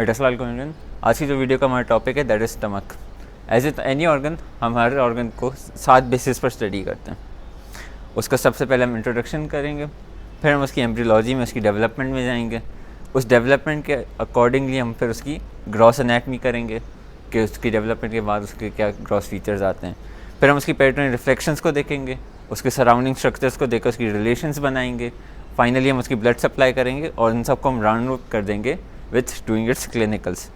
मैं टसलाल कोहिनूर। आज की जो वीडियो का हमारा टॉपिक है that is stomach. As it any organ, हम हर ऑर्गन को 7 बेसिस पर स्टडी करते हैं। उसका सबसे पहले हम इंट्रोडक्शन करेंगे, फिर हम उसकी एम्ब्रियोलॉजी में उसकी डेवलपमेंट में जाएंगे। उस डेवलपमेंट के अकॉर्डिंगली हम फिर उसकी ग्रॉस एनाटमी करेंगे कि उसकी डेवलपमेंट के बाद उसके क्या ग्रॉस फीचर्स आते हैं। फिर हम उसकी पैटर्न रिफ्लेक्शंस को देखेंगे, उसके सराउंडिंग स्ट्रक्चर्स को देखकर उसकी रिलेशंस बनाएंगे। फाइनली हम उसकी ब्लड सप्लाई करेंगे और इन सबको हम राउंड अप कर देंगे with doing it's clinicals.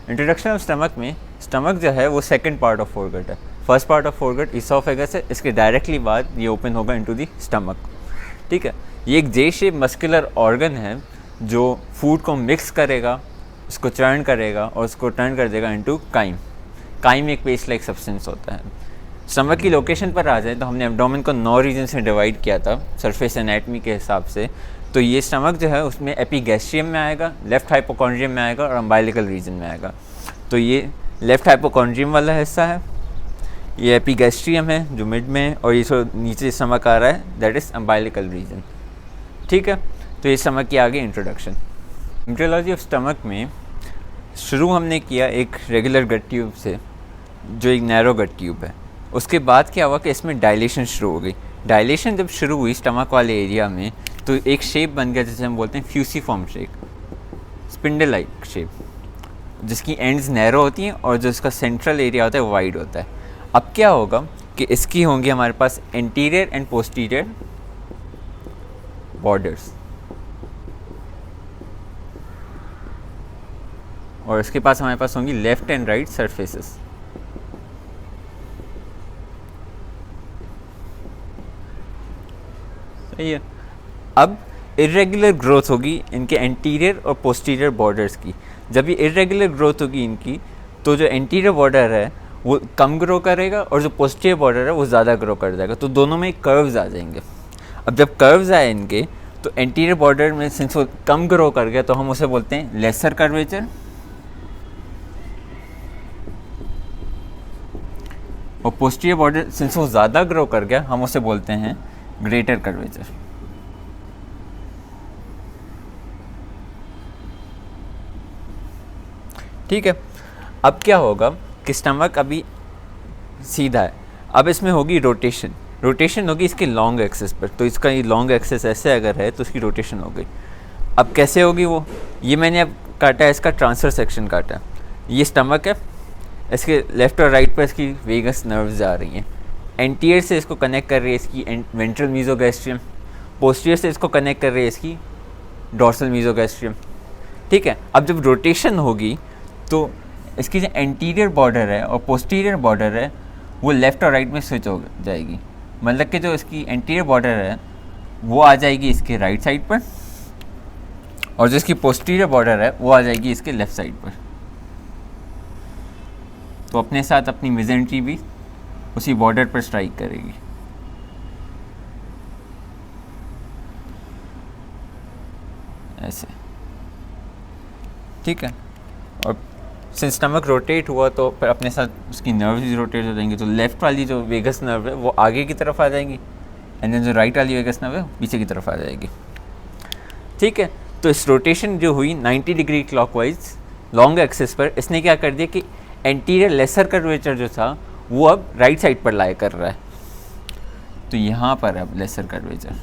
Introduction of stomach में, स्टमक जो है वो सेकंड पार्ट ऑफ फोरगट है। First part of foregut oesophagus है, इसके डायरेक्टली बाद ये ओपन होगा इनटू द स्टमक। ठीक है, ये एक जे शेप मस्कुलर ऑर्गन है जो फूड को मिक्स करेगा, उसको चर्न करेगा और उसको टर्न कर देगा इनटू काइम। काइम एक पेस्ट लाइक सब्सटेंस होता है। स्टमक की लोकेशन पर आ जाए तो हमने एब्डोमेन को 9 रीजन में डिवाइड किया था सरफेस एनाटमी के हिसाब से। तो ये स्टमक जो है उसमें एपिगैस्ट्रियम में आएगा, लेफ्ट हाइपोकॉन्ड्रियम में आएगा और अम्बाइलिकल रीजन में आएगा। तो ये लेफ्ट हाइपोकॉन्ड्रियम वाला हिस्सा है, ये एपिगैस्ट्रियम है जो मिड में है, और ये जो नीचे स्टमक आ रहा है दैट इज़ अम्बाइलिकल रीजन। ठीक है, तो ये स्टमक की आगे इंट्रोडक्शन। एम्ब्रियोलॉजी ऑफ स्टमक में शुरू हमने किया एक रेगुलर गट ट्यूब से जो एक नैरो गट ट्यूब है। उसके बाद क्या हुआ कि इसमें डायलेशन शुरू हो गई। डायलेशन जब शुरू हुई स्टमक वाले एरिया में तो एक शेप बन गया जिसे हम बोलते हैं fusiform shape, spindle like shape, जिसकी एंड्स नैरो होती हैं और जो इसका सेंट्रल एरिया होता है वो वाइड होता है। अब क्या होगा कि इसकी होंगी हमारे पास एंटीरियर एंड पोस्टीरियर बॉर्डर्स, और इसके पास हमारे पास होंगी लेफ्ट एंड राइट सरफेसेस। सही है। अब इरेगुलर ग्रोथ होगी इनके एंटीरियर और पोस्टीरियर बॉर्डर्स की। जब ये इरेगुलर ग्रोथ होगी इनकी तो जो एंटीरियर बॉर्डर है वो कम ग्रो करेगा और जो पोस्टीरियर बॉर्डर है वो ज़्यादा ग्रो कर जाएगा। तो दोनों में कर्व्स आ जाएंगे। अब जब कर्व्स आए इनके तो एंटीरियर बॉर्डर में सिंस वो कम ग्रो कर गया तो हम उसे बोलते हैं लेसर कर्वेचर, और पोस्टीरियर बॉर्डर सिंस वो ज़्यादा ग्रो कर गया हम उसे बोलते हैं ग्रेटर कर्वेचर। ठीक है, अब क्या होगा कि स्टमक अभी सीधा है, अब इसमें होगी रोटेशन। रोटेशन होगी इसके लॉन्ग एक्सिस पर। तो इसका ये लॉन्ग एक्सिस ऐसे अगर है तो इसकी रोटेशन हो गई। अब कैसे होगी वो, ये मैंने अब काटा है, इसका ट्रांसफर सेक्शन काटा है। ये स्टमक है, इसके लेफ्ट और राइट पर इसकी वेगस नर्व्स आ रही हैं। एंटीरियर से इसको कनेक्ट कर रही है इसकी वेंट्रल मीजोगैस्ट्रियम, पोस्टीरियर से इसको कनेक्ट कर रही है इसकी डॉर्सल मीजोगैस्ट्रियम। ठीक है, अब जब रोटेशन होगी तो इसकी जो एंटीरियर बॉर्डर है और पोस्टीरियर बॉर्डर है वो लेफ़्ट और राइट में स्विच हो जाएगी। मतलब कि जो इसकी एंटीरियर बॉर्डर है वो आ जाएगी इसके राइट साइड पर और जो इसकी पोस्टीरियर बॉर्डर है वो आ जाएगी इसके लेफ़्ट साइड पर। तो अपने साथ अपनी मेसेंट्री भी उसी बॉर्डर पर स्ट्राइक करेगी। ऐसे, ठीक है। और सिंस स्टमक रोटेट हुआ तो फिर अपने साथ उसकी नर्व्स भी रोटेट हो जाएंगी। तो लेफ़्ट वाली जो वेगस नर्व है वो आगे की तरफ आ जाएगी एंड देन जो राइट वाली वेगस नर्व है पीछे की तरफ आ जाएगी। ठीक है, तो इस रोटेशन जो हुई 90 डिग्री क्लॉकवाइज लॉन्ग एक्सिस पर, इसने क्या कर दिया कि एंटीरियर लेसर कर्वेचर जो था वो अब राइट साइड पर लाई कर रहा है। तो यहाँ पर अब लेसर कर्वेचर,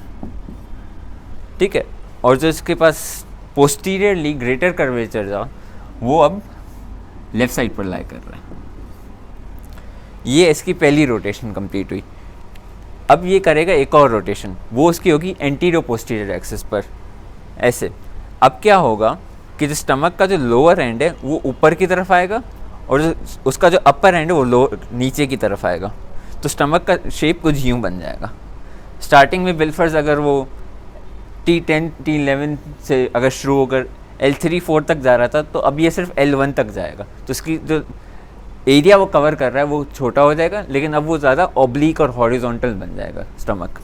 ठीक है, और जो इसके पास पोस्टीरियरली ग्रेटर कर्वेचर था वो अब लेफ्ट साइड पर लाई कर रहा है। ये इसकी पहली रोटेशन कंप्लीट हुई। अब ये करेगा एक और रोटेशन, वो उसकी होगी एंटीरियर पोस्टीरियर एक्सिस पर। ऐसे अब क्या होगा कि जो स्टमक का जो लोअर एंड है वो ऊपर की तरफ आएगा और जो उसका जो अपर एंड है वो नीचे की तरफ आएगा। तो स्टमक का शेप कुछ यूँ बन जाएगा। स्टार्टिंग में बिल्फर्स अगर वो T10 T11 से अगर शुरू होकर L3-4 तक जा रहा था तो अब ये सिर्फ L1 तक जाएगा। तो इसकी जो एरिया वो कवर कर रहा है वो छोटा हो जाएगा, लेकिन अब वो ज़्यादा ऑब्लिक और हॉरिजॉन्टल बन जाएगा स्टमक।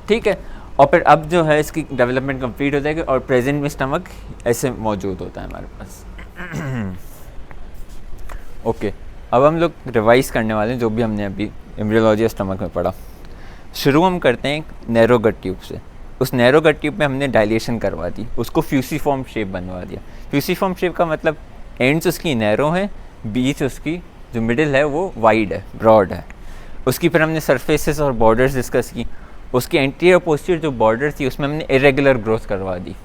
ठीक है, और फिर अब जो है इसकी डेवलपमेंट कंप्लीट हो जाएगी और प्रेजेंट में स्टमक ऐसे मौजूद होता है हमारे पास। ओके, अब हम लोग रिवाइज करने वाले हैं जो भी हमने अभी एम्ब्रियोलॉजी ऑफ स्टमक में पढ़ा। शुरू हम करते हैं नैरो गट ट्यूब से। उस नैरो गट ट्यूब में हमने डायलेशन करवा दी, उसको फ्यूसीफॉर्म शेप बनवा दिया। फ्यूसीफॉर्म शेप का मतलब एंड्स उसकी नैरो हैं, बीच उसकी जो मिडिल है वो वाइड है, ब्रॉड है। उसकी फिर हमने सरफेसेस और बॉर्डर्स डिस्कस की। उसकी एंटीरियर पोस्टीरियर जो बॉर्डर थी उसमें हमने इरेगुलर ग्रोथ करवा दी।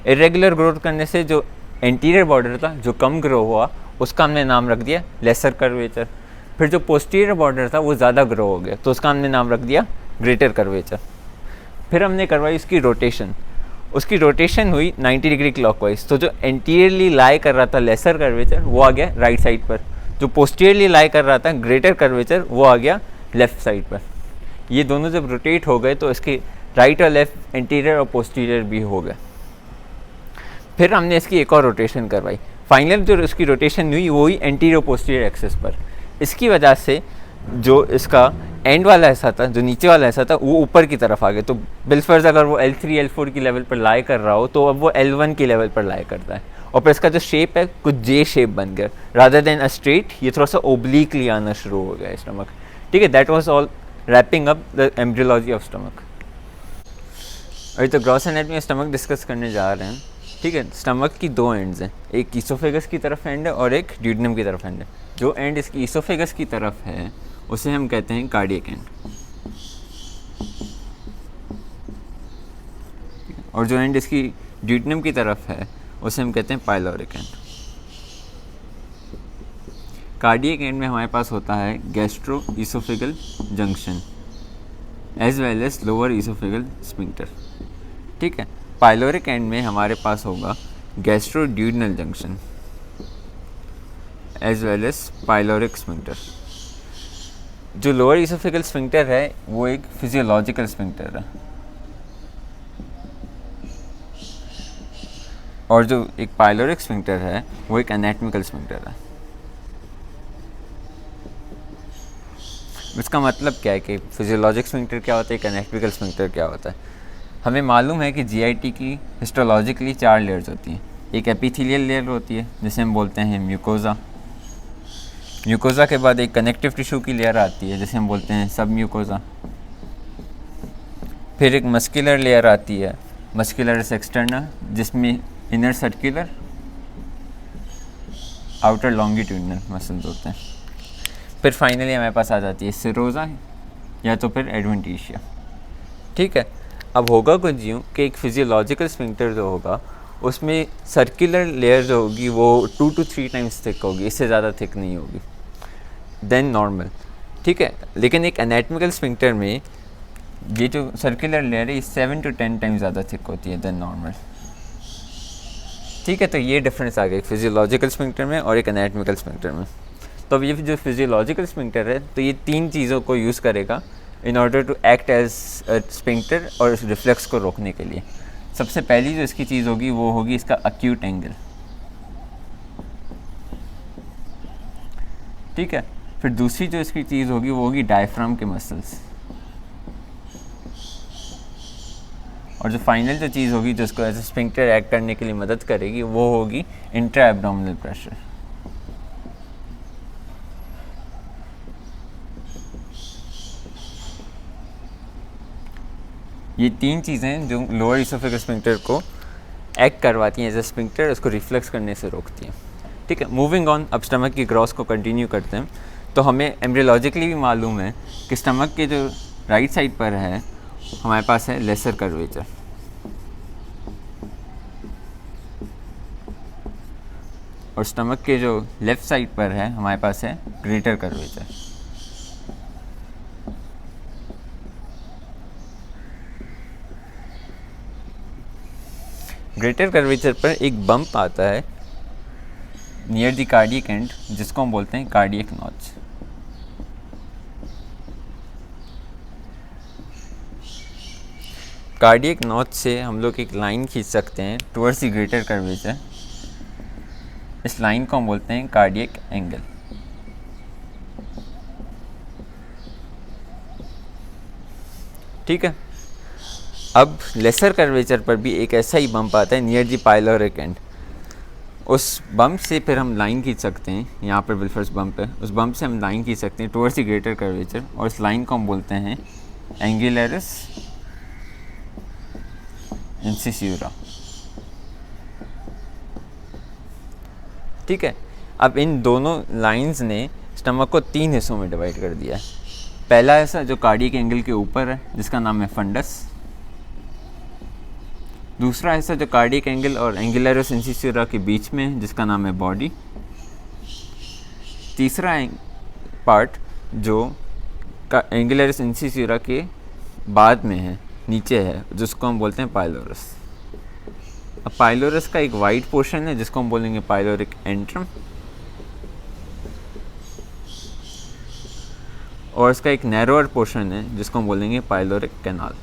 इरेगुलर ग्रोथ करने से जो एंटीरियर बॉर्डर था जो कम ग्रो हुआ उसका हमने नाम रख दिया लेसर कर्वेचर। फिर जो पोस्टीरियर बॉर्डर था वो ज़्यादा ग्रो हो गया तो उसका हमने नाम रख दिया ग्रेटर कर्वेचर। फिर हमने करवाई उसकी रोटेशन। उसकी रोटेशन हुई 90 डिग्री क्लॉकवाइज, तो जो एंटीरियरली लाई कर रहा था लेसर कर्वेचर वो आ गया राइट साइड पर, जो पोस्टीरियरली लाई कर रहा था ग्रेटर कर्वेचर वो आ गया लेफ़्ट साइड पर। ये दोनों जब रोटेट हो गए तो इसके राइट और लेफ़्ट एंटीरियर और पोस्टीरियर भी हो गए। फिर हमने इसकी एक और रोटेशन करवाई। फाइनल जो इसकी रोटेशन हुई वो हुई एंटीरियर पोस्टीरियर एक्सिस पर। इसकी वजह से जो इसका एंड वाला हिस्सा था, जो नीचे वाला हिस्सा था, वो ऊपर की तरफ आ गया। तो बिलफर्ज अगर वो L3 L4 की लेवल पर लाई कर रहा हो तो अब वो L1 की लेवल पर लाई करता है। और फिर इसका जो शेप है कुछ जे शेप बन गया, रादर देन अ स्ट्रेट ये थोड़ा सा ओब्लिकली आना शुरू हो गया स्टमक। ठीक है, that was all wrapping up the embryology of stomach. अभी तो gross anatomy of stomach discuss करने जा रहे हैं। ठीक है, स्टमक की दो एंड्स हैं, एक ईसोफेगस की तरफ एंड है और एक ड्यूडेनम की तरफ एंड है। जो एंड इसकी ईसोफेगस की तरफ है उसे हम कहते हैं कार्डियक एंड, और जो एंड इसकी ड्यूडेनम की तरफ है उसे हम कहते हैं पाइलोरिक एंड। कार्डियक एंड में हमारे पास होता है gastro oesophageal junction as well as lower oesophageal sphincter. ठीक है, पाइलोरिक एंड में हमारे पास होगा gastro duodenal junction as well as pyloric sphincter. जो लोअर ईसोफेगल स्फिंक्टर है वो एक फिजियोलॉजिकल स्फिंक्टर है, और जो एक पाइलोरिक स्फिंक्टर है वो एक एनाटॉमिकल स्फिंक्टर है। इसका मतलब क्या है कि फिजियोलॉजिक स्फिंक्टर क्या होता है, एक एनाटॉमिकल स्फिंक्टर क्या होता है। हमें मालूम है कि जीआईटी की हिस्टोलॉजिकली 4 लेयर्स होती हैं। एक एपिथेलियल लेयर होती है जिसे हम बोलते हैं म्यूकोजा। म्यूकोजा के बाद एक कनेक्टिव टिश्यू की लेयर आती है जिसे हम बोलते हैं सब म्यूकोजा। फिर एक मस्कुलर लेयर आती है, मस्कुलर एक्सटर्नल, जिसमें inner circular outer longitudinal muscles होते हैं। फिर फाइनली हमारे पास आ जाती है सिरोजा या तो फिर एडवेंटिशिया। ठीक है, अब होगा कुछ यूँ कि एक फिजियोलॉजिकल स्फिंक्टर जो होगा उसमें सर्कुलर लेयर जो होगी वो 2 to 3 टाइम्स थिक होगी, इससे ज़्यादा थिक नहीं होगी देन नॉर्मल। ठीक है, लेकिन एक एनाटॉमिकल स्फिंक्टर में ये जो सर्कुलर लेयर है 7 to 10 टाइम्स ज़्यादा थिक होती है देन नॉर्मल। ठीक है, तो ये डिफरेंस आ गया एक फिजियोलॉजिकल स्फिंक्टर में और एक एनाटॉमिकल स्फिंक्टर में। तो अब ये जो फिजियोलॉजिकल स्फिंक्टर है तो ये 3 चीज़ों को यूज़ करेगा in order to act as sphincter और इस रिफ्लेक्स को रोकने के लिए। सबसे पहली जो इसकी चीज़ होगी वो होगी इसका अक्यूट एंगल। ठीक है, फिर दूसरी जो इसकी चीज़ होगी वो होगी डायफ्राम के मसल्स, और जो फाइनल जो चीज़ होगी जो इसको एज स्फिंक्टर एक्ट करने के लिए मदद करेगी वो होगी इंट्रा एब्डोमिनल प्रेशर। ये 3 चीज़ें जो लोअर ईसोफेगस स्फिंक्टर को एक्ट करवाती हैं एज ए स्फिंक्टर, उसको रिफ्लेक्स करने से रोकती हैं। ठीक है, मूविंग ऑन, अब स्टमक की ग्रॉस को कंटिन्यू करते हैं। तो हमें एम्ब्रियोलॉजिकली भी मालूम है कि स्टमक के जो राइट साइड पर है हमारे पास है लेसर कर्वेचर, और स्टमक के जो लेफ़्ट साइड पर है हमारे पास है ग्रेटर कर्वेचर। ग्रेटर कर्वेचर पर एक बम्प आता है नियर द कार्डियक एंड जिसको हम बोलते हैं कार्डियक नॉच। कार्डियक नॉच से हम लोग एक लाइन खींच सकते हैं टुवर्ड्स द ग्रेटर कर्वेचर। इस लाइन को हम बोलते हैं कार्डियक एंगल। ठीक है, अब लेसर कर्वेचर पर भी एक ऐसा ही बम्प आता है नियर द पाइलोरिक एंड। उस बम्प से फिर हम लाइन खींच सकते हैं, यहाँ पर विल्फर्स बम्प है, उस बम्प से हम लाइन खींच सकते हैं टुवर्ड्स द ग्रेटर कर्वेचर, और इस लाइन को हम बोलते हैं एंगुलरिस इंसिस्यूरा। ठीक है, अब इन दोनों लाइंस ने स्टमक को 3 हिस्सों में डिवाइड कर दिया है। पहला हिस्सा जो कार्डियक एंगल के ऊपर है जिसका नाम है फंडस, दूसरा हिस्सा जो कार्डियक एंगल और एंगुलरिस इंसिस्यूरा के बीच में है जिसका नाम है बॉडी, तीसरा पार्ट जो एंगुलरिस इंसिस्यूरा के बाद में है, नीचे है, जिसको हम बोलते हैं पाइलोरस। अब पाइलोरस का एक वाइड पोर्शन है जिसको हम बोलेंगे पाइलोरिक एंट्रम, और इसका एक नैरोअर पोर्शन है जिसको हम बोलेंगे पाइलोरिक कैनाल।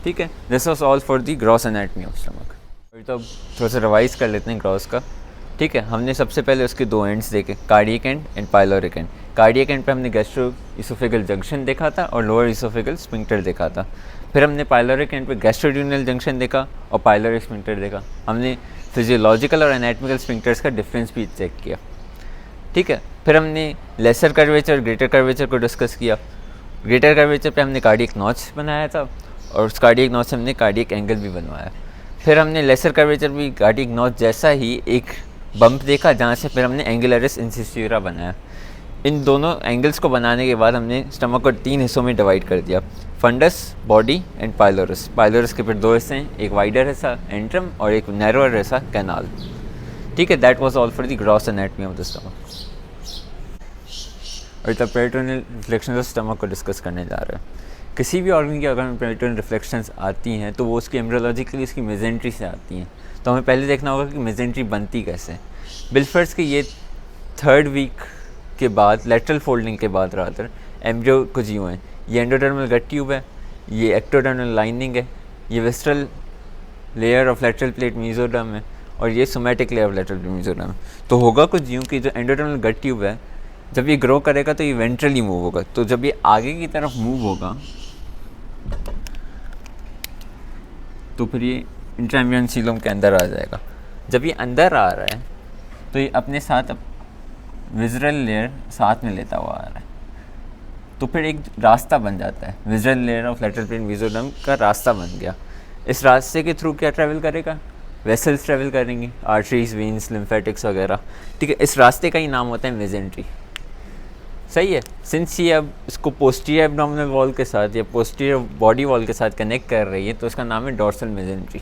ठीक है, this was all for the gross anatomy of stomach. तो अब थोड़ा सा रिवाइज कर लेते हैं ग्रॉस का। ठीक है, हमने सबसे पहले उसके 2 एंड्स देखे, cardiac and and pyloric and. Cardiac and पे हमने गैस्ट्रो इसोफेगल जंक्शन देखा था और लोअर इसोफेगल स्फिंक्टर देखा था। फिर हमने पाइलोरिक एंड पे गैस्ट्रोड्यूनल जंक्शन देखा और पाइलोरिक स्फिंक्टर देखा। हमने फिजियोलॉजिकल और एनाटमिकल स्फिंक्टर्स का डिफरेंस भी चेक किया। ठीक है, फिर हमने लेसर कर्वेचर ग्रेटर कर्वेचर को डिस्कस किया। ग्रेटर कर्वेचर पे हमने कार्डियक नॉच बनाया था और उस कार्डियक नॉच से हमने कार्डियक एंगल भी बनवाया। फिर हमने लेसर कर्वेचर भी कार्डियक नॉच जैसा ही एक बम्प देखा जहाँ से फिर हमने एंगुलरिस इंसिस्यूरा बनाया। इन दोनों एंगल्स को बनाने के बाद हमने स्टमक को 3 हिस्सों में डिवाइड कर दिया, fundus, body and pylorus. Pylorus के फिर 2 हिस्से हैं, एक वाइडर हिस्सा एंट्रम और एक नैरोअर हिस्सा कैनाल। ठीक है, that was all for the gross anatomy of the stomach. और the peritoneal reflections of stomach को डिस्कस करने जा रहे हैं। किसी भी ऑर्गन की अगर पेरिटोनियल रिफ्लेक्शंस आती हैं तो वो उसकी एम्ब्रियोलॉजिकली उसकी मेजेंट्री से आती हैं। तो हमें पहले देखना होगा कि मेजेंट्री बनती कैसे। बिल्फर्स के ये 3rd वीक के बाद, लेटरल फोल्डिंग के बाद रादर, एम्ब्रियो कुछ यूँ हैं। ये एंडोडर्मल गट ट्यूब है, ये एक्टोडर्मल लाइनिंग है, ये visceral layer of lateral plate mesoderm है और ये somatic layer of lateral plate mesoderm है। तो होगा कुछ यूँ कि जो एंडोडर्मल गट ट्यूब है जब ये ग्रो करेगा तो ये वेंट्रली मूव होगा। तो जब ये आगे की तरफ मूव होगा तो फिर ये इंट्राएम्ब्रियोनिक सीलम के अंदर आ जाएगा। जब ये अंदर आ रहा है तो ये अपने साथ विज़रल लेयर साथ में लेता हुआ आ रहा है, तो फिर एक रास्ता बन जाता है। Visceral layer of lateral plate mesoderm का रास्ता बन गया। इस रास्ते के थ्रू क्या ट्रैवल करेगा? वेसल्स ट्रैवल करेंगी, आर्टरीज, वेन्स, लिम्फेटिक्स वगैरह। ठीक है, इस रास्ते का ही नाम होता है मेजेंट्री। सही है, सिंस ये अब इसको पोस्टीरियर एब्डोमिनल वॉल के साथ या पोस्टीरियर बॉडी वॉल के साथ कनेक्ट कर रही है तो इसका नाम है डॉर्सल मेजेंट्री।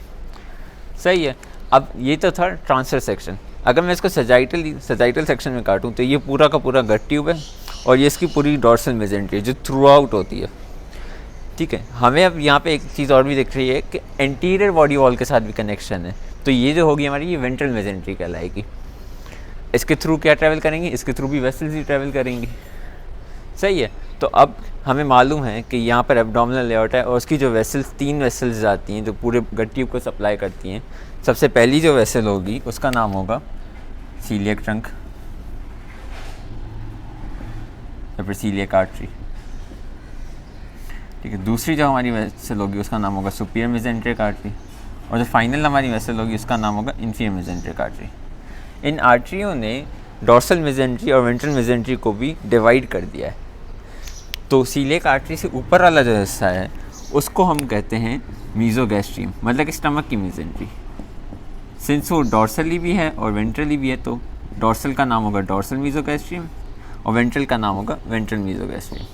सही है, अब ये तो था ट्रांसफर सेक्शन। अगर मैं इसको सजाइटल सेक्शन में काटूँ तो ये पूरा का पूरा गट ट्यूब है और ये इसकी पूरी डॉर्सल मेजेंट्री है जो थ्रू आउट होती है। ठीक है, हमें अब यहाँ पे एक चीज़ और भी दिख रही है कि एंटीरियर बॉडी वॉल के साथ भी कनेक्शन है। तो ये जो होगी हमारी, ये वेंट्रल मेजेंट्री कहलाएगी। इसके थ्रू क्या ट्रैवल करेंगी? इसके थ्रू भी वेसल्स ही ट्रैवल करेंगी। सही है, तो अब हमें मालूम है कि यहाँ पर एब्डोमिनल लेआउट है और उसकी जो वेसल्स, 3 वेसल्स आती हैं जो पूरे गट ट्यूब को सप्लाई करती हैं। सबसे पहली जो वेसल होगी उसका नाम होगा सीलियक ट्रंक या फिर सीलियक आर्टरी। ठीक है, दूसरी जो हमारी वेसल होगी उसका नाम होगा सुपीरियर मेजेंट्रिक आर्टरी और जो फाइनल हमारी वेसल होगी उसका नाम होगा इंफीरियर मेजेंट्रिक आर्टरी। इन आर्टरियों ने डॉर्सल मेजेंट्री और वेंट्रल मेजेंट्री को भी डिवाइड कर दिया है। तो सीलियक आर्टरी से ऊपर वाला जो हिस्सा है उसको हम कहते हैं मीजोगैस्ट्रियम, मतलब कि स्टमक की मेजेंट्री। सिंस वो डॉर्सली भी है और वेंट्रली भी है तो डॉर्सल का नाम होगा डॉर्सल मीजोगैस्ट्रियम और वेंट्रल का नाम होगा वेंट्रल मीजोगैस्ट्रियम।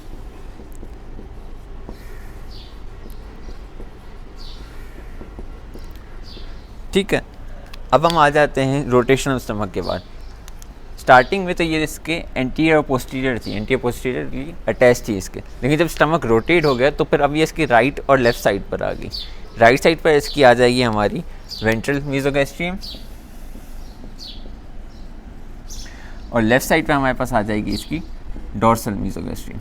ठीक है, अब हम आ जाते हैं रोटेशन ऑफ स्टमक के बाद। स्टार्टिंग में तो ये इसके एंटीरियर और पोस्टीरियर थी, एंटीरियर पोस्टीरियर अटैच थी इसके, लेकिन जब स्टमक रोटेट हो गया तो फिर अब ये इसकी राइट और लेफ़्ट साइड पर आ गई। राइट साइड पर इसकी आ जाएगी हमारी वेंट्रल मीजोगैस्ट्रियम और लेफ़्ट साइड पर हमारे पास आ जाएगी इसकी डॉर्सल मीजोगैस्ट्रियम।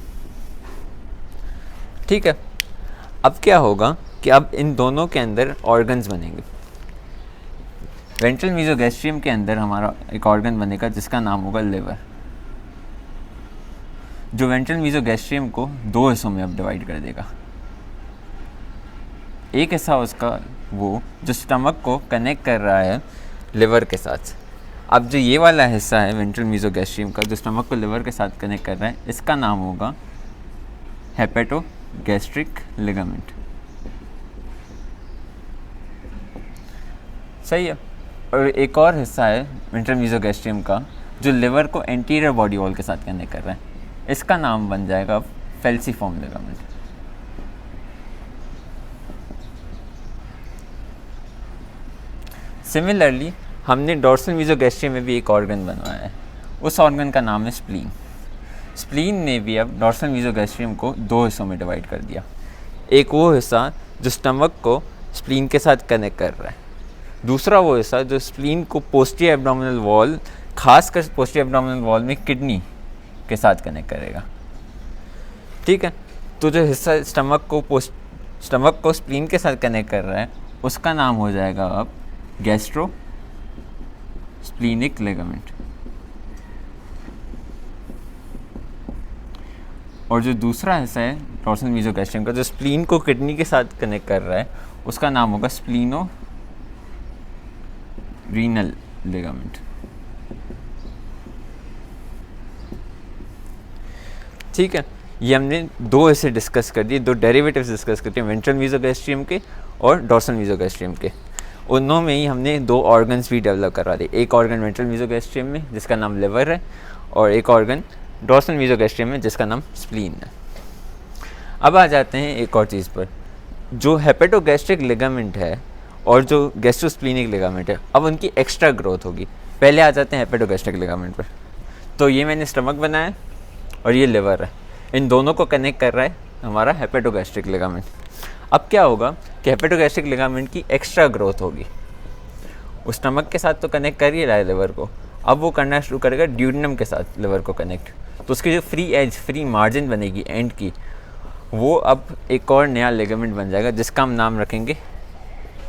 ठीक है, अब क्या होगा कि अब इन दोनों के अंदर ऑर्गन्स बनेंगे। वेंट्रल मीजोगैस्ट्रियम के अंदर हमारा एक ऑर्गन बनेगा जिसका नाम होगा लिवर, जो वेंट्रल मीजोगैस्ट्रियम को 2 हिस्सों में अब डिवाइड कर देगा। एक हिस्सा उसका वो जो स्टमक को कनेक्ट कर रहा है लिवर के साथ। अब जो ये वाला हिस्सा है वेंट्रल मीजोगैस्ट्रियम का जो स्टमक को लिवर के साथ कनेक्ट कर रहा है, इसका नाम होगा हेपेटोगैस्ट्रिक लिगामेंट। सही है। और एक और हिस्सा है वेंट्रल मीजोगैस्ट्रियम का जो लिवर को एंटीरियर बॉडी वॉल के साथ कनेक्ट कर रहा है, इसका नाम बन जाएगा फेल्सीफॉर्म लिगामेंट। सिमिलरली हमने डॉर्सल मीजोगैस्ट्रियम में भी एक ऑर्गन बनवाया है, उस ऑर्गन का नाम है स्प्लीन। स्प्लीन ने भी अब डॉर्सल मीजोगैस्ट्रियम को दो हिस्सों में डिवाइड कर दिया। एक वो हिस्सा जो स्टमक को स्प्लीन के साथ कनेक्ट कर रहा है, दूसरा वो हिस्सा जो स्प्लीन को पोस्टीरियर एब्डोमिनल वॉल, खासकर पोस्टीरियर एब्डोमिनल वॉल में किडनी के साथ कनेक्ट करेगा। ठीक है, तो जो हिस्सा स्टमक को स्प्लीन के साथ कनेक्ट कर रहा है उसका नाम हो जाएगा अब गैस्ट्रो स्प्लीनिक लिगामेंट। और जो दूसरा हिस्सा है डॉर्सल मीजोगैस्ट्रियम का जो स्प्लीन को किडनी के साथ कनेक्ट कर रहा है उसका नाम होगा स्प्लीनो रीनल लिगामेंट। ठीक है, ये हमने दो ऐसे डिस्कस कर दिए, दो डेरिवेटिव्स डिस्कस कर दिए वेंट्रल मीजोगैस्ट्रियम के और डॉर्सल मीजोगैस्ट्रियम के। उनों में ही हमने दो ऑर्गन्स भी डेवलप करवा दिए, एक ऑर्गन वेंट्रल मीजोगैस्ट्रियम में जिसका नाम लिवर है और एक ऑर्गन डॉर्सल मीजोगैस्ट्रियम में जिसका नाम स्प्लीन है। अब आ जाते हैं एक और चीज़ पर, जो हेपेटोगैस्ट्रिक लिगामेंट है और जो गैस्ट्रोस्प्लीनिक लिगामेंट है, अब उनकी एक्स्ट्रा ग्रोथ होगी। पहले आ जाते हैं हेपेटोगैस्ट्रिक लिगामेंट पर। तो ये मैंने स्टमक बनाया और ये लिवर है, इन दोनों को कनेक्ट कर रहा है हमारा हेपेटोगैस्ट्रिक लिगामेंट। अब क्या होगा कि हेपेटोगैस्ट्रिक लिगामेंट की एक्स्ट्रा ग्रोथ होगी। उस स्टमक के साथ तो कनेक्ट कर ही रहा है लिवर को, अब वो करना शुरू करेगा ड्यूडेनम के साथ लिवर को कनेक्ट। तो उसकी जो फ्री मार्जिन बनेगी एंड की, वो अब एक और नया लिगामेंट बन जाएगा जिसका हम नाम रखेंगे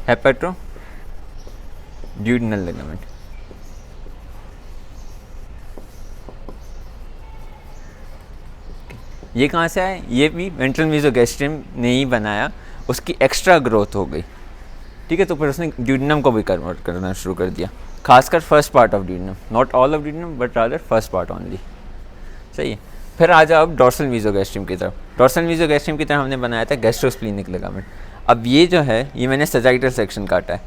हेपेटो ड्यूडेनल लिगामेंट। ये कहाँ से आया? ये भी वेंट्रल मीजोगैस्ट्रियम ने ही बनाया, उसकी एक्स्ट्रा ग्रोथ हो गई। ठीक है, तो फिर उसने ड्यूडेनम को भी कन्वर्ट करना शुरू कर दिया, खासकर first part of duodenum, not all of duodenum but rather first part only. सही है। फिर आ जाओ अब डॉर्सल मीजोगैस्ट्रियम की तरफ। डॉर्सल मीजोगैस्ट्रियम की तरफ हमने बनाया था गैस्ट्रोस्प्लीनिक लिगामेंट। अब ये जो है ये मैंने सजाइटल सेक्शन काटा है।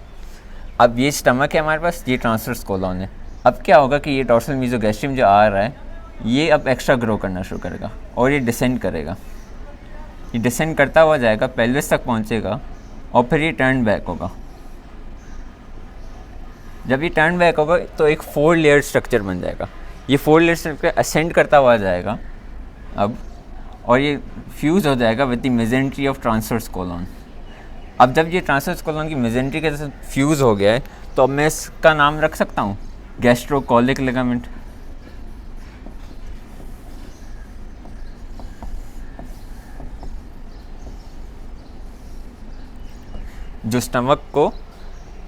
अब ये स्टमक है हमारे पास, ये ट्रांसवर्स कोलॉन है। अब क्या होगा कि ये डॉर्सल मीजोगैस्ट्रियम जो आ रहा है ये अब एक्स्ट्रा ग्रो करना शुरू करेगा और ये डिसेंड करेगा। ये डिसेंड करता हुआ जाएगा, पेल्विस तक पहुंचेगा और फिर ये टर्न बैक होगा। जब ये टर्न बैक होगा तो एक 4 लेयर स्ट्रक्चर बन जाएगा। ये 4 लेयर स्ट्रक्चर असेंड करता हुआ जाएगा अब, और ये फ्यूज़ हो जाएगा with the mesentery of transverse colon. अब जब ये ट्रांसवर्स कोलॉन की मेजेंट्री के साथ फ्यूज़ हो गया है तो अब मैं इसका नाम रख सकता हूँ गैस्ट्रोकोलिक लिगामेंट। जो स्टमक को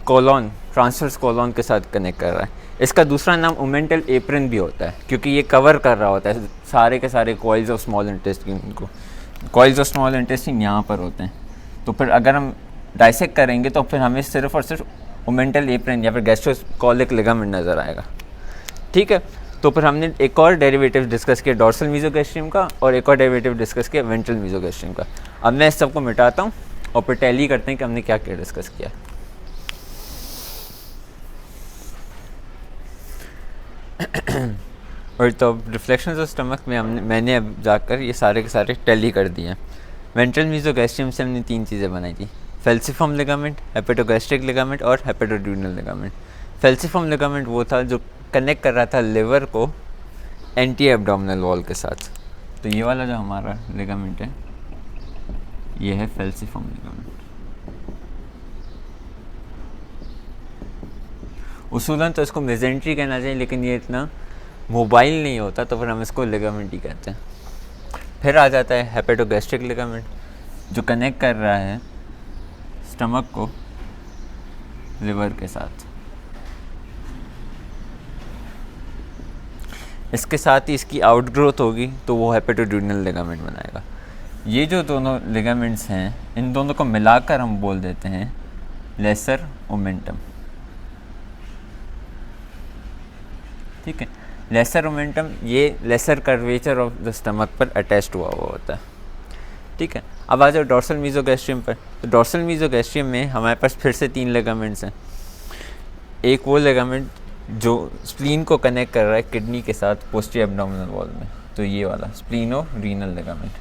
कोलॉन, ट्रांसवर्स कोलॉन के साथ कनेक्ट कर रहा है। इसका दूसरा नाम ओमेंटल एप्रन भी होता है क्योंकि ये कवर कर रहा होता है सारे के सारे कॉइल्स ऑफ स्मॉल इंटेस्टाइन को। कॉइल्स ऑफ स्मॉल इंटेस्टाइन यहाँ पर होते हैं, तो फिर अगर हम डाइसेक्ट करेंगे तो फिर हमें सिर्फ और सिर्फ ओमेंटल एप्रन या फिर गैस्ट्रोकोलिक लिगामेंट नज़र आएगा। ठीक है, तो फिर हमने एक और डेरिवेटिव डिस्कस किया डॉर्सल मीजोगैस्ट्रियम का और एक और डेरिवेटिव डिस्कस किया वेंट्रल मीजोगैस्ट्रियम का। अब मैं इस सबको मिटाता हूँ और फिर टैली करते हैं कि हमने क्या क्या डिस्कस किया। और तो रिफ्लेक्शंस ऑफ स्टमक में मैंने अब जाकर ये सारे के सारे टैली कर दिए हैं। वेंट्रल मीजोगैस्ट्रियम से हमने 3 चीज़ें बनाई थी, फेल्सीफॉर्म लिगामेंट, हेपेटोगैस्ट्रिक लिगामेंट और हेपेटोड्यूडेनल लिगामेंट। फेल्सीफॉर्म लिगामेंट वो था जो कनेक्ट कर रहा था लिवर को एंटी एब्डोमिनल वॉल के साथ। तो ये वाला जो हमारा लिगामेंट है ये है फेल्सीफॉर्म लिगामेंट। उसूलन तो इसको मेजेंट्री कहना चाहिए, लेकिन ये इतना मोबाइल नहीं होता तो फिर हम इसको लिगामेंट ही कहते हैं। फिर आ जाता है हेपेटोगैस्ट्रिक लिगामेंट जो कनेक्ट कर रहा है स्टमक को लिवर के साथ। इसके साथ ही इसकी आउटग्रोथ होगी तो वो हेपेटोड्यूडेनल लिगामेंट बनाएगा। ये जो दोनों लिगामेंट्स हैं इन दोनों को मिलाकर हम बोल देते हैं लेसर ओमेंटम। ठीक है, लेसर ओमेंटम ये lesser curvature of the stomach पर अटैच्ड हुआ होता है। ठीक है, अब आ जाओ डॉर्सल मीजोगैस्ट्रियम पर। तो डॉर्सल मीजोगैस्ट्रियम में हमारे पास फिर से 3 लिगामेंट्स हैं। एक वो लिगामेंट जो स्प्लीन को कनेक्ट कर रहा है किडनी के साथ पोस्टीरियर एब्डोमिनल वॉल में, तो ये वाला स्प्लीनो रीनल लिगामेंट।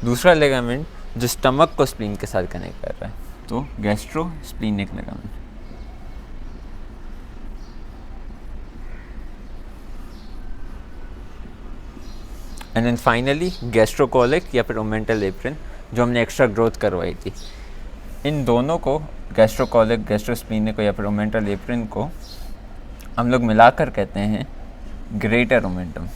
दूसरा लिगामेंट जो स्टमक को स्प्लीन के साथ कनेक्ट कर रहा है, तो gastro splenic ligament. And then finally gastrocolic या फिर ओमेंटल एप्रिन जो हमने एक्स्ट्रा ग्रोथ करवाई थी। इन दोनों को, गैस्ट्रोकोलिक, गैस्ट्रोस्प्लीनिक को या फिर ओमेंटल एप्रिन को हम लोग मिलाकर कहते हैं ग्रेटर ओमेंटम।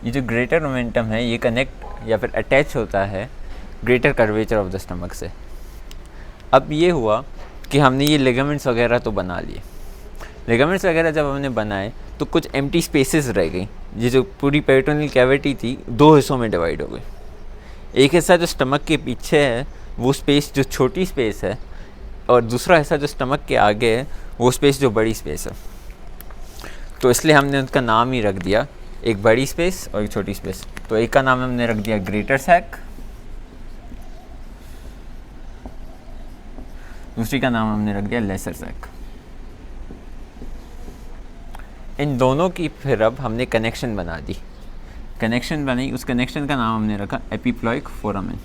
ये जो ग्रेटर ओमेंटम है ये कनेक्ट या फिर अटैच होता है greater curvature of the stomach से। अब ये हुआ कि हमने ये लिगामेंट्स वगैरह तो बना लिए। लिगामेंट्स वगैरह जब हमने बनाए तो कुछ एम्प्टी स्पेसेस रह गई। ये जो पूरी पेरिटोनियल कैविटी थी दो हिस्सों में डिवाइड हो गई। एक हिस्सा जो स्टमक के पीछे है वो स्पेस जो छोटी स्पेस है, और दूसरा हिस्सा जो स्टमक के आगे है वो स्पेस जो बड़ी स्पेस है। तो इसलिए हमने उनका नाम ही रख दिया, एक बड़ी स्पेस और एक छोटी स्पेस। तो एक का नाम हमने रख दिया ग्रेटर सैक, दूसरी का नाम हमने रख दिया लेसर सैक। इन दोनों की फिर अब हमने कनेक्शन बना दी। कनेक्शन बनाई, उस कनेक्शन का नाम हमने रखा एपिप्लॉइक फोरामेन।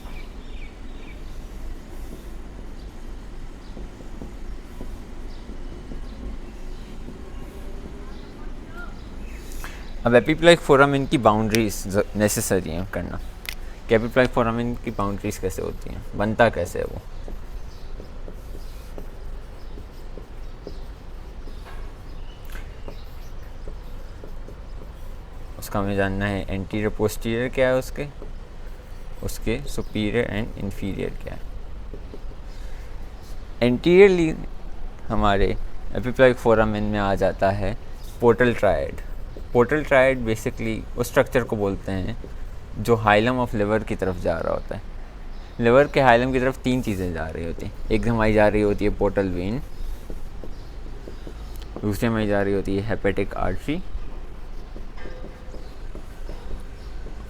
अब एपिप्लॉइक फोरामेन की बाउंड्रीज नेसेसरी हैं करना कि एपिप्लॉइक फोरामेन की बाउंड्रीज कैसे होती हैं, बनता कैसे है वो। उसका हमें जानना है एंटीरियर पोस्टीरियर क्या है उसके सुपीरियर एंड इंफीरियर क्या है। एंटीरियरली हमारे एपिप्लॉइक फोरामेन में आ जाता है portal triad. Portal triad basically उस स्ट्रक्चर को बोलते हैं जो हाइलम ऑफ लिवर की तरफ जा रहा होता है। लिवर के हाइलम की तरफ तीन चीज़ें जा रही होती हैं। एक हमारी जा रही होती है पोर्टल वेन, दूसरी हमारी जा रही होती है हेपेटिक आर्टरी,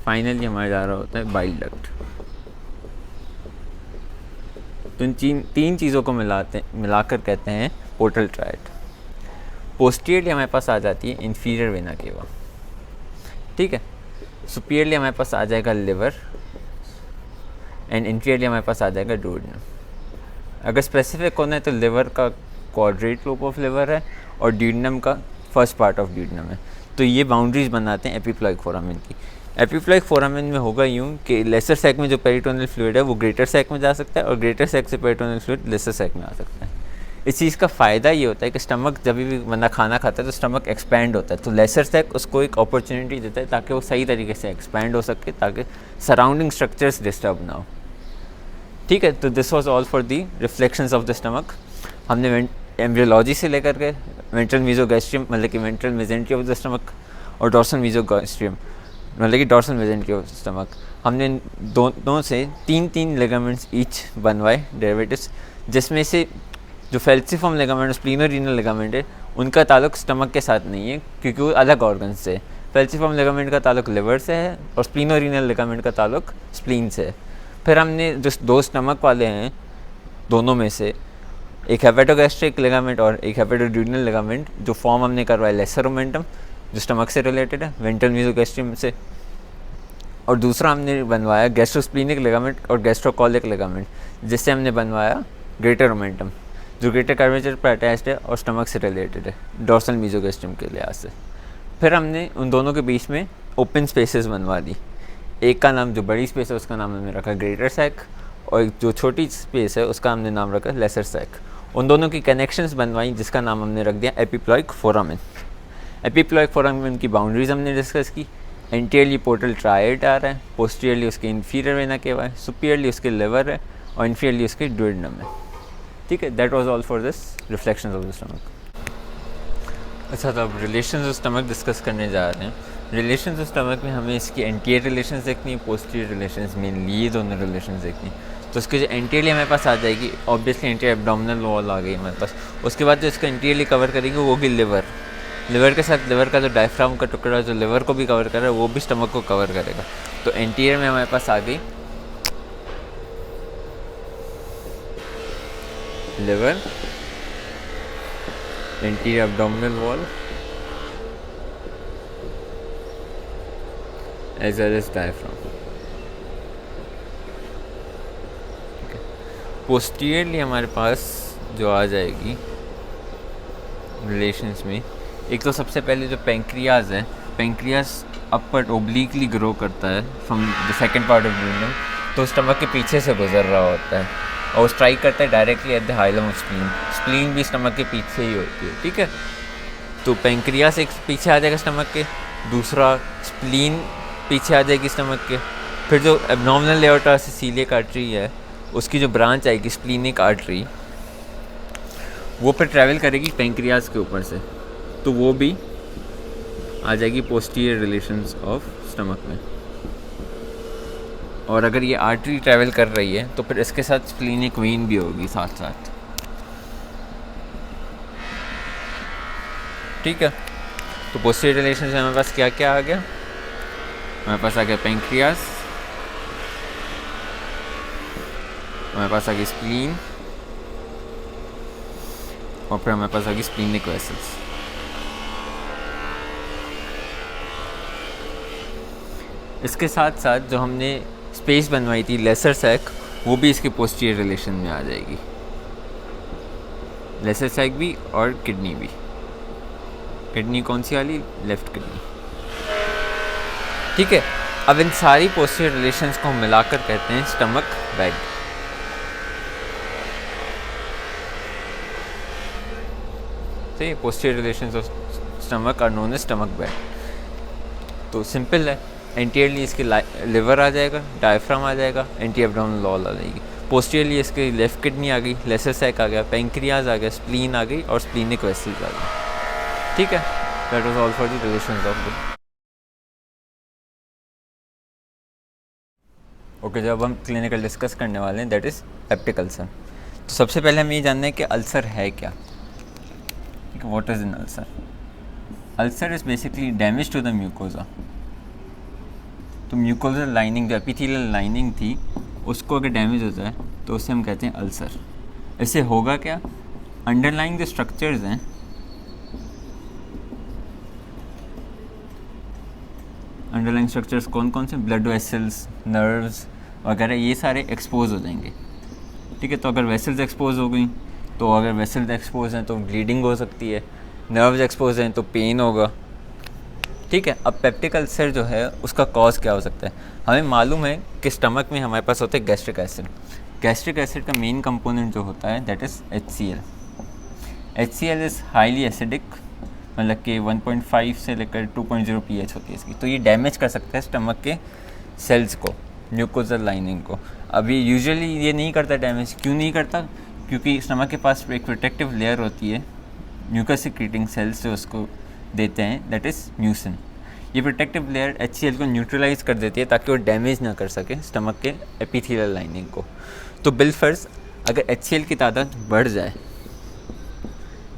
फाइनली हमारा जा रहा होता है बाइल डक्ट। तो इन तीन चीज़ों को मिलाकर कहते हैं पोर्टल ट्रायड। पोस्टीरियरली हमारे पास आ जाती है इंफीरियर वेना केवा, ठीक है। सुपीरियरली हमारे पास आ जाएगा लिवर एंड इंफीरियरली हमारे पास आ जाएगा डुओडेनम। अगर स्पेसिफिक होना है तो लिवर का क्वाड्रेट लोब ऑफ लिवर है और डुओडेनम का फर्स्ट पार्ट ऑफ डुओडेनम है। तो ये बाउंड्रीज बनाते हैं एपिप्लॉइक फोरामेन की। एपिप्लॉइक फोरामेन में होगा यूँ कि लेसर सैक में जो पेरिटोनियल फ्लूइड है वो ग्रेटर सैक में जा सकता है और ग्रेटर सैक से पेरिटोनियल फ्लूइड लेसर सैक में आ सकता है। इस चीज़ का फ़ायदा ये होता है कि स्टमक जब भी बंदा खाना खाता है तो स्टमक एक्सपैंड होता है, तो लेसर सैक उसको एक अपॉर्चुनिटी देता है ताकि वो सही तरीके से एक्सपैंड हो सके, ताकि सराउंडिंग स्ट्रक्चर्स डिस्टर्ब ना हो, ठीक है। तो this was all for the reflections of the stomach. हमने एम्ब्रियोलॉजी से लेकर के वेंट्रल मीजोगैस्ट्रियम मतलब कि ventral mesentery of the stomach और डॉर्सल मीजोगैस्ट्रियम मतलब कि डॉर्सल मेजेंट्री ऑफ स्टमक, हमने दोनों से तीन लिगामेंट्स ईच बनवाए डेरिवेटिव्स, जिसमें से जो फेल्सिफॉर्म लिगामेंट स्प्लीनोरीनल लिगामेंट है उनका ताल्लुक स्टमक के साथ नहीं है क्योंकि वो अलग ऑर्गन से है। फेल्सिफॉर्म लिगामेंट का ताल्लुक लिवर से है और स्प्लीनोरीनल लिगामेंट का ताल्लुक स्प्लीन से है। फिर हमने जो दो स्टमक वाले हैं दोनों में से एक हेपेटोगैस्ट्रिक लिगामेंट और एक हेपेटोड्यूडिनल लिगामेंट जो फॉर्म हमने करवाया लेसर ओमेंटम जो स्टमक से रिलेटेड है वेंट्रल मीजोगैस्ट्रियम से, और दूसरा हमने बनवाया गैस्ट्रोस्प्लीनिक लिगामेंट और गैस्ट्रोकोलिक लिगामेंट जिससे हमने बनवाया ग्रेटर ओमेंटम जो ग्रेटर कर्वेचर पर अटैच्ड है और स्टमक से रिलेटेड है डॉर्सल मीजोगैस्ट्रियम के लिहाज से। फिर हमने उन दोनों के बीच में ओपन स्पेसेस बनवा दी। एक का नाम जो बड़ी स्पेस है उसका नाम हमने रखा ग्रेटर सैक और एक जो छोटी स्पेस है उसका हमने नाम रखा लेसर सैक। उन दोनों की कनेक्शंस बनवाई जिसका नाम हमने रख दिया एपिप्लॉइक फोरामेन। एपिप्लॉइक फोरामेन की बाउंड्रीज हमने डिस्कस की। एंटीरियरली पोर्टल ट्रायड आ रहा है, पोस्टीरियरली उसके इंफीरियर वेना केवा है, सुपीरियरली उसके लिवर है और इंफीरियरली उसके डुओडेनम है, ठीक है। That was all for this reflections of the stomach. अच्छा, तो अब रिलेशंस ऑफ स्टमक डिस्कस करने जा रहे हैं। रिलेशंस ऑफ स्टमक में हमें इसकी एंटीरियर रिलेशंस देखनी है, पोस्टीरियर रिलेशंस, मेनली ये दोनों रिलेशंस देखनी है। तो उसके जो एंटीरियरली हमारे पास आ जाएगी ऑब्वियसली एंटीरियर एब्डोमिनल वॉल आ गई हमारे पास। उसके बाद जो इसको एंटीरियरली कवर करेंगे वो होगी लिवर। लिवर के साथ लिवर का जो डायफ्राम का टुकड़ा जो लिवर को भी कवर कर रहा है वो भी स्टमक को कवर करेगा। तो एंटीरियर में हमारे पास आ गई liver, anterior abdominal wall as well as diaphragm. Posteriorly हमारे पास जो आ जाएगी रिलेशंस में, एक तो सबसे पहले जो पेंक्रियाज है, पेंक्रियाज अपवर्ड ओब्लिकली ग्रो करता है from the second part of duodenum, तो स्टमक के पीछे से गुजर रहा होता है और स्ट्राइक करता है directly at the hilum of spleen. Spleen भी स्टमक के पीछे ही होती है, ठीक है। तो पेंक्रियाज एक पीछे आ जाएगा स्टमक के, दूसरा स्प्लीन पीछे आ जाएगी स्टमक के, फिर जो एब्डोमिनल एओर्टा से सीलियक आर्टरी है उसकी जो ब्रांच आएगी स्प्लीनिक आर्टरी, वो फिर ट्रैवल करेगी पेंक्रियाज के ऊपर से, तो वो भी आ जाएगी पोस्टीरियर रिलेशंस ऑफ स्टमक में। और अगर ये आर्टरी ट्रैवल कर रही है तो फिर इसके साथ स्प्लीनिक वेन भी होगी साथ साथ, ठीक है। तो पोस्टीरियर रिलेशंस में हमारे पास क्या क्या आ गया, हमारे पास आ गया पेंक्रियाज, हमारे पास आ गई स्प्लीन, और फिर हमारे पास आ गई स्प्लीनिक वेसल्स। इसके साथ साथ जो हमने स्पेस बनवाई थी लेसर सैक, वो भी इसके पोस्टीरियर रिलेशन में आ जाएगी, लेसर सैक भी और किडनी भी। किडनी कौन सी वाली, लेफ्ट किडनी, ठीक है। अब इन सारी पोस्टीरियर रिलेशंस को हम मिलाकर कहते हैं स्टमक बैग। तो ये posterior relations of stomach are known as stomach bed. तो सिंपल है, एंटीरियरली इसके लिवर आ जाएगा, डायफ्राम आ जाएगा, एंटी एब्डोमिनल वॉल आ जाएगी। पोस्टीरियरली इसके लेफ्ट किडनी आ गई, लेसर सैक आ गया, पेंक्रियाज आ गया, स्प्लीन आ गई और स्प्लीनिक वेसल्स आ गई, ठीक है। That was all for the relations of the. Okay, जब हम क्लिनिकल डिस्कस करने वाले हैं दैट इज़ पेप्टिक अल्सर। तो सबसे पहले हम ये जानना है कि अल्सर है क्या, what is an ulcer. Ulcer is basically damage to the mucosa. तो म्यूकोजल लाइनिंग, जो एपिथेलियल लाइनिंग थी, उसको अगर डैमेज होता है तो उसे हम कहते हैं अल्सर। इससे होगा क्या, अंडरलाइंग जो स्ट्रक्चर्स हैं, अंडरलाइंग स्ट्रक्चर्स कौन कौन से, ब्लड वेसल्स, नर्व्स वगैरह, ये सारे एक्सपोज हो जाएंगे, ठीक है। तो अगर वेसल्स एक्सपोज हो गई, तो अगर वेसल्स एक्सपोज हैं तो ब्लीडिंग हो सकती है, नर्व्स एक्सपोज हैं तो पेन होगा, ठीक है। अब पेप्टिक अल्सर जो है उसका कॉज क्या हो सकता है, हमें मालूम है कि स्टमक में हमारे पास होते हैं गैस्ट्रिक एसिड। गैस्ट्रिक एसिड का मेन कंपोनेंट जो होता है that is HCl। HCl is highly acidic, मतलब कि 1.5 से लेकर 2.0 pH होती है इसकी। तो ये डैमेज कर सकता है स्टमक के सेल्स को, म्यूकोजल लाइनिंग को। अभी यूजुअली ये नहीं करता डैमेज, क्यों नहीं करता, क्योंकि स्टमक के पास एक प्रोटेक्टिव लेयर होती है, म्यूकस सिक्रीटिंग सेल्स जो उसको देते हैं, दैट इज़ म्यूसिन। ये प्रोटेक्टिव लेयर HCl को न्यूट्रलाइज कर देती है ताकि वो डैमेज ना कर सके स्टमक के एपिथेलियल लाइनिंग को। तो बिलफर्ज अगर HCl की तादाद बढ़ जाए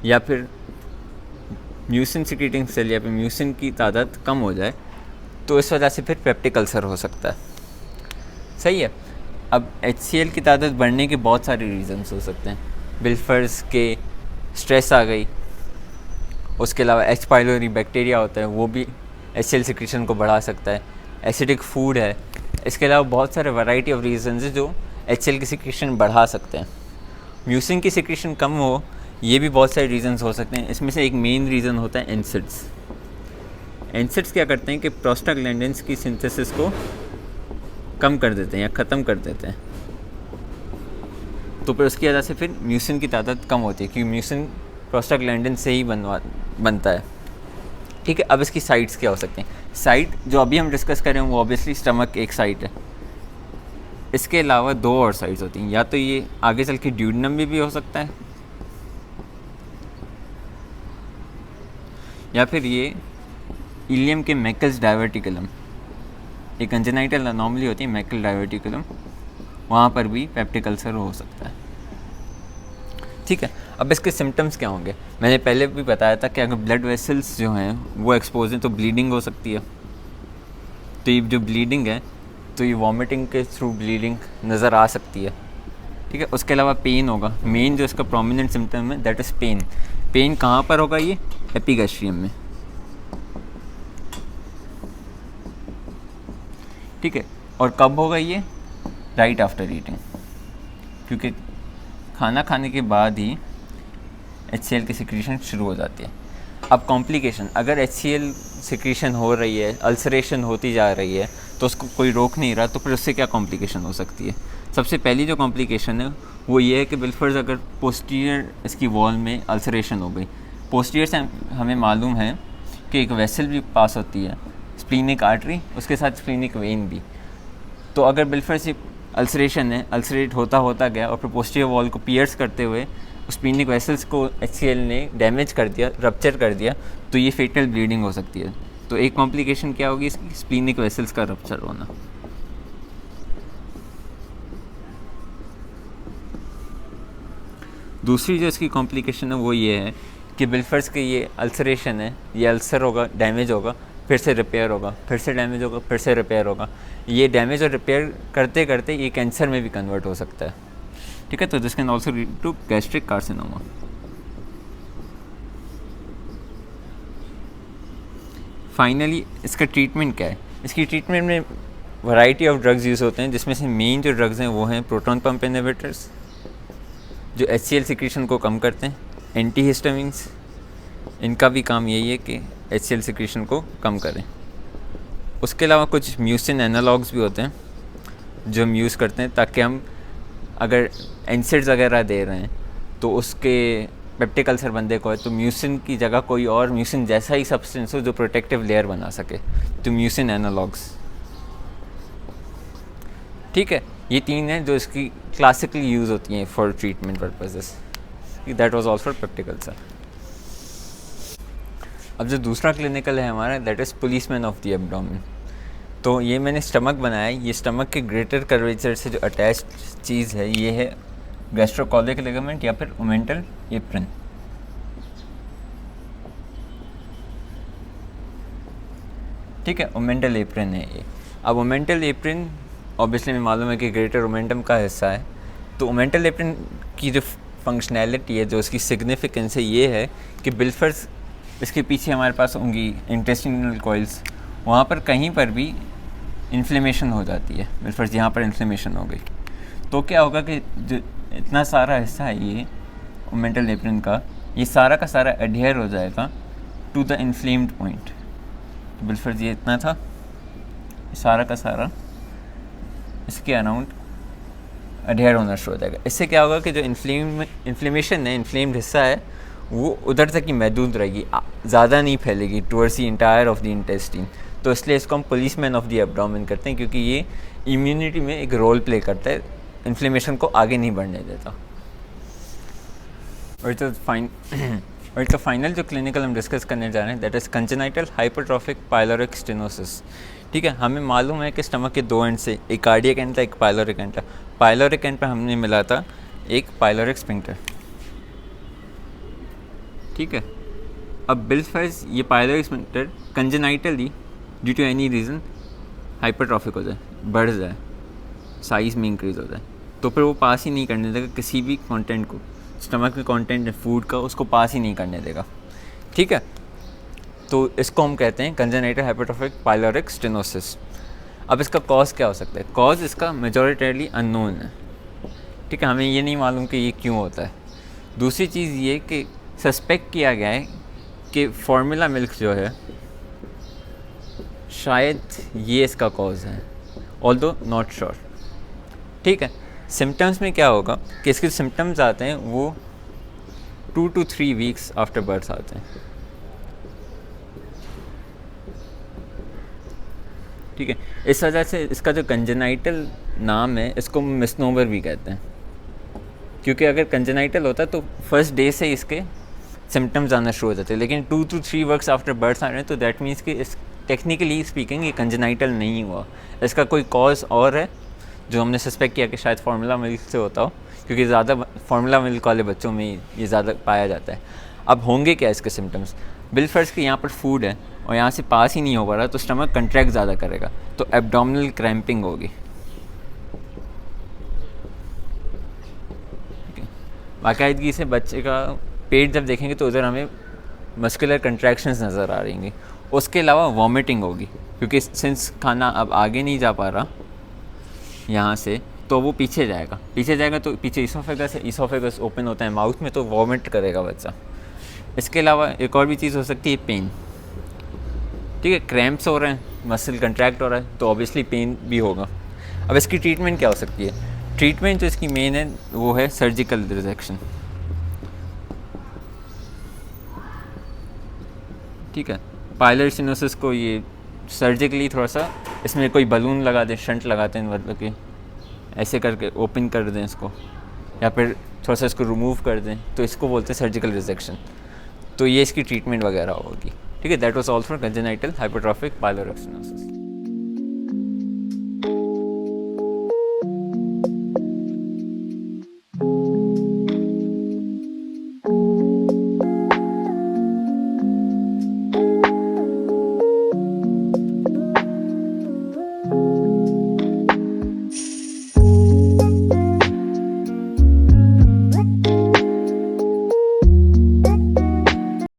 या फिर म्यूसिन सिक्रीटिंग सेल या फिर म्यूसिन की तादाद कम हो जाए, तो इस वजह से फिर पेप्टिक अल्सर हो सकता है, सही है। अब HCl की तादाद बढ़ने के बहुत सारे रीज़न्स हो सकते हैं, बिलफर्ज के स्ट्रेस आ गई, उसके अलावा H. पाइलोरी बैक्टीरिया होता है वो भी HCl सिक्रीशन को बढ़ा सकता है, एसिडिक फूड है, इसके अलावा बहुत सारे वैरायटी ऑफ रीजंस हैं जो HCl की सिक्रीशन बढ़ा सकते हैं। म्यूसिन की सिक्रीशन कम हो, ये भी बहुत सारे रीजंस हो सकते हैं। इसमें से एक मेन रीज़न होता है एनसिड्स। एनसिड्स क्या करते हैं कि प्रोस्टाग्लैंडिन्स की सिंथेसिस को कम कर देते हैं या ख़त्म कर देते हैं, तो फिर उसकी वजह से फिर म्यूसिन की तादाद कम होती है, क्योंकि म्यूसिन प्रोस्टाग्लैंडिन से ही बनता है, ठीक है। अब इसकी साइट्स क्या हो सकते हैं, साइट जो अभी हम डिस्कस कर रहे हैं वो ऑब्वियसली स्टमक एक साइट है, इसके अलावा दो और साइट्स होती हैं, या तो ये आगे चल के ड्यूडेनम में भी हो सकता है, या फिर ये इलियम के मैकल्स डायवर्टिकुलम, एक कंजेनाइटल अनोमली होती है मैकल डायवर्टिकुलम, वहाँ पर भी पेप्टिक अल्सर हो सकता है, ठीक है। अब इसके सिम्टम्स क्या होंगे? मैंने पहले भी बताया था कि अगर ब्लड वेसल्स जो हैं वो एक्सपोज हैं तो ब्लीडिंग हो सकती है। तो ये जो ब्लीडिंग है तो ये वॉमिटिंग के थ्रू ब्लीडिंग नज़र आ सकती है, ठीक है। उसके अलावा पेन होगा। मेन जो इसका प्रोमिनेंट सिम्टम है दैट इज़ पेन। पेन कहाँ पर होगा? ये एपिगैस्ट्रियम में, ठीक है। और कब होगा ये? राइट आफ्टर ईटिंग, क्योंकि खाना खाने के बाद ही HCl की सिक्रीशन शुरू हो जाती है। अब कॉम्प्लिकेशन, अगर HCl सिक्रीशन हो रही है, अल्सरेशन होती जा रही है तो उसको कोई रोक नहीं रहा, तो फिर उससे क्या कॉम्प्लिकेशन हो सकती है? सबसे पहली जो कॉम्प्लिकेशन है वो ये है कि बिलफर्ज अगर पोस्टीरियर इसकी वॉल में अल्सरेशन हो गई। पोस्टीरियर से हमें मालूम है कि एक वेसल भी पास होती है, स्प्लीनिक आर्टरी, उसके साथ स्प्लीनिक वेन भी। तो अगर बिलफर्ज से अल्सरेशन है, अल्सरेट होता होता गया और फिर पोस्टीरियर वॉल को पियर्स करते हुए स्प्लीनिक वेसल्स को HCl ने डैमेज कर दिया, रप्चर कर दिया, तो ये फेटल ब्लीडिंग हो सकती है। तो एक कॉम्प्लिकेशन क्या होगी इसकी? स्प्लीनिक वेसल्स का रप्चर होना। दूसरी जो इसकी कॉम्प्लिकेशन है वो ये है कि बिलफर्स के ये अल्सरेशन है, ये अल्सर होगा, डैमेज होगा, फिर से रिपेयर होगा, फिर से डैमेज होगा, फिर से रिपेयर होगा। ये डैमेज और रिपेयर करते करते ये कैंसर में भी कन्वर्ट हो सकता है, ठीक है। तो this can also lead to gastric carcinoma. Finally इसका ट्रीटमेंट क्या है? इसकी ट्रीटमेंट में वैरायटी ऑफ ड्रग्स यूज़ होते हैं, जिसमें से मेन जो ड्रग्स हैं वो हैं प्रोटॉन पंप इनहिबिटर्स, जो HCl सिक्रीशन को कम करते हैं, एंटीहिस्टामिन्स, इनका भी काम यही है कि HCl सिक्रीशन को कम करें। उसके अलावा कुछ म्यूसिन एनालॉग्स भी होते हैं जो हम यूज़ करते हैं, ताकि हम अगर एनसेड्स वगैरह दे रहे हैं तो उसके पेप्टिक अल्सर बंदे को है तो म्यूसिन की जगह कोई और म्यूसिन जैसा ही सब्सटेंस हो जो प्रोटेक्टिव लेयर बना सके, तो म्यूसिन एनालॉग्स, ठीक है। ये तीन हैं जो इसकी क्लासिकली यूज़ होती हैं for treatment purposes. That was all for peptic ulcer. अब जो दूसरा क्लिनिकल है हमारा that is policeman of the abdomen. तो ये मैंने स्टमक बनाया है। ये स्टमक के ग्रेटर कर्वेचर से जो अटैच्ड चीज़ है ये है गैस्ट्रोकोलिक लिगामेंट या फिर ओमेंटल एप्रिन, ठीक है। ओमेंटल एप्रिन है ये। अब ओमेंटल एप्रिन ऑब्वियसली हमें मालूम है कि ग्रेटर ओमेंटम का हिस्सा है। तो ओमेंटल एप्रिन की जो फंक्शनैलिटी है, जो उसकी सिग्निफिकेंस है, ये है कि बिलफर्स इसके पीछे हमारे पास होंगी इंटेस्टिनल कॉइल्स, वहाँ पर कहीं पर भी इन्फ्लेमेशन हो जाती है। बिलफर्स यहाँ पर इन्फ्लेमेशन हो गई तो क्या होगा कि जो इतना सारा हिस्सा है ये ओमेंटल एप्रिन का, ये सारा का सारा एडहेयर हो जाएगा टू द इन्फ्लेम्ड पॉइंट। तो बिलफर्स ये इतना था, सारा का सारा इसके अराउंड एडहेयर होना शुरू हो जाएगा। इससे क्या होगा कि जो इन्फ्लेमेशन है, इन्फ्लेम्ड हिस्सा है, वो उधर तक ही महदूद रहेगी, ज़्यादा नहीं फैलेगी towards the entire of the intestine. तो इसलिए इसको हम पुलिसमैन ऑफ द एब्डोमेन करते हैं, क्योंकि ये इम्यूनिटी में एक रोल प्ले करता है, इन्फ्लेमेशन को आगे नहीं बढ़ने देता। और तो फाइनल जो क्लिनिकल हम डिस्कस करने जा रहे हैं that is congenital hypertrophic pyloric stenosis, ठीक है। हमें मालूम है कि स्टमक के दो एंड से, एक कार्डियक एंड था, एक पाइलोरिक एंड था। पाइलोरिक एंड पर हमने मिला था एक पाइलोरिक स्फिंक्टर, ठीक है। अब बिलफर्स ये pyloric sphincter congenitally due to any reason hypertrophic हो जाए, बढ़ जाए, साइज़ में इंक्रीज़ हो जाए, तो फिर वो पास ही नहीं करने देगा किसी भी कंटेंट को, स्टमक में कंटेंट है फूड का, उसको पास ही नहीं करने देगा, ठीक है। तो इसको हम कहते हैं कंजेनाइटल हाइपरट्रॉफिक पाइलोरिक स्टेनोसिस। अब इसका कॉज क्या हो सकता है? कॉज इसका मेजॉरिटरली अननोन है, ठीक है। हमें ये नहीं मालूम कि ये क्यों होता है। दूसरी चीज़ ये कि सस्पेक्ट किया गया है कि फार्मूला मिल्क जो है शायद ये इसका कॉज है, ऑल्दो नॉट श्योर, ठीक है। सिम्टम्स में क्या होगा कि इसके सिम्टम्स आते हैं वो 2 to 3 वीक्स आफ्टर बर्थ आते हैं, ठीक है। इस वजह से इसका जो कंजेनाइटल नाम है इसको मिसनोमर भी कहते हैं, क्योंकि अगर कंजेनाइटल होता तो फर्स्ट डे से इसके सिम्टम्स आना शुरू हो जाते हैं, लेकिन 2 to 3 वीक्स आफ्टर बर्थ आ रहे हैं, तो दैट मीन्स कि इस टेक्निकली स्पीकिंग ये कंजेनाइटल नहीं हुआ, इसका कोई कॉज और है जो हमने सस्पेक्ट किया कि शायद फार्मूला मिल्क से होता हो, क्योंकि ज़्यादा फार्मूला मिल्क वाले बच्चों में ये ज़्यादा पाया जाता है। अब होंगे क्या इसके सिम्टम्स? बिलफर्ज के यहाँ पर फूड है और यहाँ से पास ही नहीं हो पा रहा, तो स्टमक कंट्रैक्ट ज़्यादा करेगा, तो एब्डोमिनल क्रैम्पिंग होगी। बाकायदगी से बच्चे का पेट जब देखेंगे तो उधर हमें मस्कुलर कंट्रैक्शंस नज़र आ रही हैं। उसके अलावा वॉमिटिंग होगी, क्योंकि सिंस खाना अब आगे नहीं जा पा रहा यहाँ से, तो वो पीछे जाएगा तो पीछे ईसोफेगस ओपन होता है माउथ में, तो वॉमिट करेगा बच्चा। इसके अलावा एक और भी चीज़ हो सकती है पेन। ठीक है, क्रैम्प्स हो रहे हैं, मसल कंट्रैक्ट हो रहा है, तो ऑब्वियसली पेन भी होगा। अब इसकी ट्रीटमेंट क्या हो सकती है? ट्रीटमेंट जो इसकी मेन है वो है सर्जिकल रिसेक्शन। ठीक है, पाइलर स्टेनोसिस को ये सर्जिकली थोड़ा सा इसमें कोई बलून लगा दें, शंट लगाते हैं मतलब कि ऐसे करके ओपन कर दें इसको, या फिर थोड़ा सा इसको रिमूव कर दें, तो इसको बोलते हैं सर्जिकल रिसेक्शन। तो ये इसकी ट्रीटमेंट वगैरह होगी। ठीक है, that was all for congenital hypertrophic pyloric stenosis.